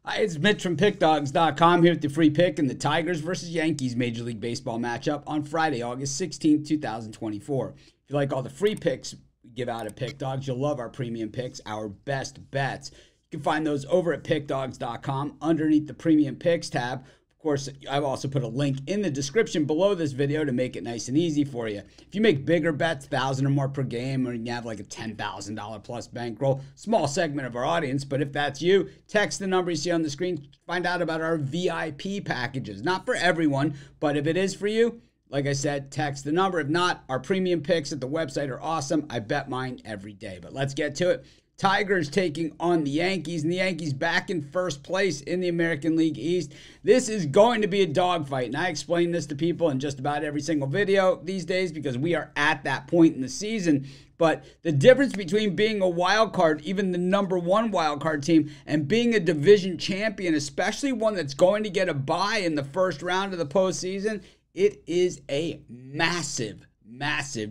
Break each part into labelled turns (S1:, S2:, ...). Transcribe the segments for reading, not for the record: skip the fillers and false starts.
S1: Hi, it's Mitch from Pickdawgz.com here with the free pick in the Tigers versus Yankees Major League Baseball matchup on Friday, August 16, 2024. If you like all the free picks we give out at Pickdawgz, you'll love our premium picks, our best bets. You can find those over at Pickdawgz.com underneath the premium picks tab. Of course, I've also put a link in the description below this video to make it nice and easy for you. If you make bigger bets, 1,000 or more per game, or you have like a $10,000 plus bankroll, small segment of our audience, but if that's you, text the number you see on the screen, find out about our VIP packages. Not for everyone, but if it is for you, like I said, text the number. If not, our premium picks at the website are awesome. I bet mine every day, but let's get to it. Tigers taking on the Yankees, and the Yankees back in first place in the American League East. This is going to be a dogfight, and I explain this to people in just about every single video these days because we are at that point in the season. But the difference between being a wild card, even the #1 wild card team, and being a division champion, especially one that's going to get a bye in the first round of the postseason, it is a massive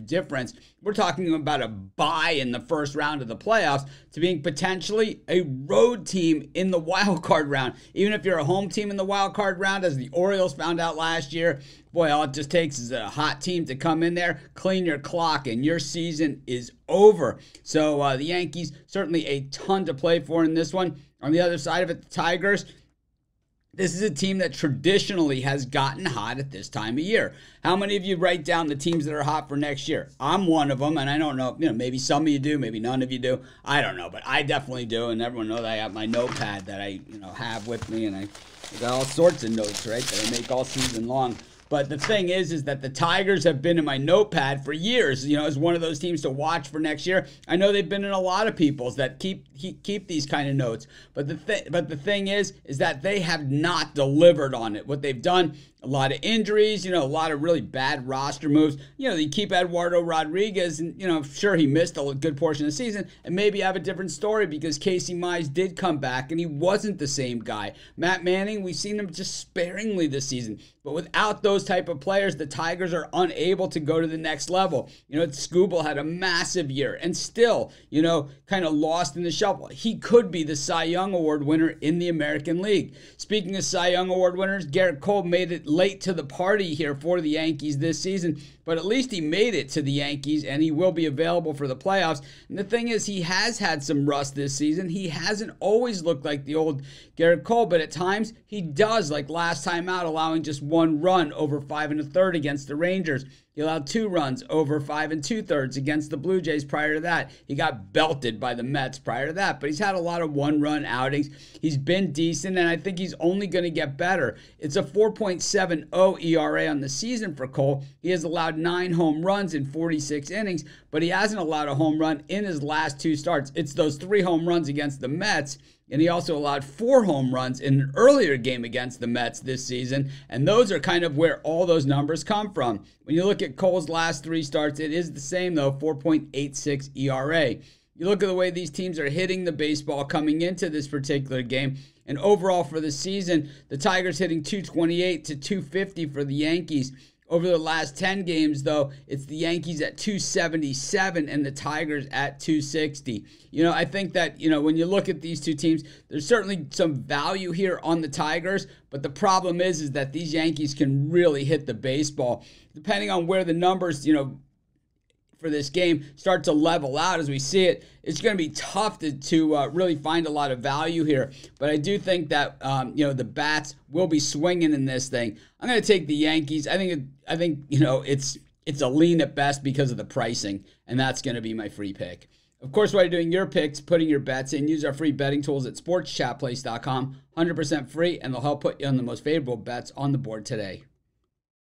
S1: difference. We're talking about a bye in the first round of the playoffs to being potentially a road team in the wild card round. Even if you're a home team in the wild card round, as the Orioles found out last year, boy, all it just takes is a hot team to come in there, clean your clock, and your season is over. So the Yankees, certainly a ton to play for in this one. On the other side of it, the Tigers, this is a team that traditionally has gotten hot at this time of year. How many of you write down the teams that are hot for next year? I'm one of them, and I don't know, maybe some of you do, maybe none of you do. I don't know, but I definitely do, and everyone knows I have my notepad that I, have with me, and I got all sorts of notes, right, that I make all season long. But the thing is that the Tigers have been in my notepad for years, as one of those teams to watch for next year. I know they've been in a lot of people's that keep these kind of notes. But the thing is that they have not delivered on it. What they've done, a lot of injuries, a lot of really bad roster moves. They keep Eduardo Rodriguez, and, sure, he missed a good portion of the season, and maybe have a different story because Casey Mize did come back, and he wasn't the same guy. Matt Manning, we've seen him just sparingly this season. But without those type of players, the Tigers are unable to go to the next level. Skubal had a massive year and still, kind of lost in the shuffle. He could be the Cy Young Award winner in the American League. Speaking of Cy Young Award winners, Garrett Cole made it late to the party here for the Yankees this season, but at least he made it to the Yankees, and he will be available for the playoffs. And the thing is, he has had some rust this season. He hasn't always looked like the old Garrett Cole, but at times he does, like last time out, allowing just 1 run over 5 1/3 against the Rangers. He allowed 2 runs over 5 2/3 against the Blue Jays prior to that. He got belted by the Mets prior to that, but he's had a lot of 1-run outings. He's been decent, and I think he's only going to get better. It's a 4.70 ERA on the season for Cole. He has allowed 9 home runs in 46 innings, but he hasn't allowed a home run in his last 2 starts. It's those 3 home runs against the Mets, and he also allowed 4 home runs in an earlier game against the Mets this season. And those are kind of where all those numbers come from. When you look at Cole's last 3 starts, it is the same, though, 4.86 ERA. You look at the way these teams are hitting the baseball coming into this particular game. And overall for the season, the Tigers hitting 228 to 250 for the Yankees. Over the last 10 games, though, it's the Yankees at 277 and the Tigers at 260. I think that, when you look at these two teams, there's certainly some value here on the Tigers, but the problem is that these Yankees can really hit the baseball. Depending on where the numbers, for this game start to level out as we see it, it's going to be tough to really find a lot of value here. But I do think that the bats will be swinging in this thing. I'm going to take the Yankees. I think it's a lean at best because of the pricing, and that's going to be my free pick. Of course, while you're doing your picks, putting your bets in, use our free betting tools at sportschatplace.com. 100% free, and they'll help put you on the most favorable bets on the board today.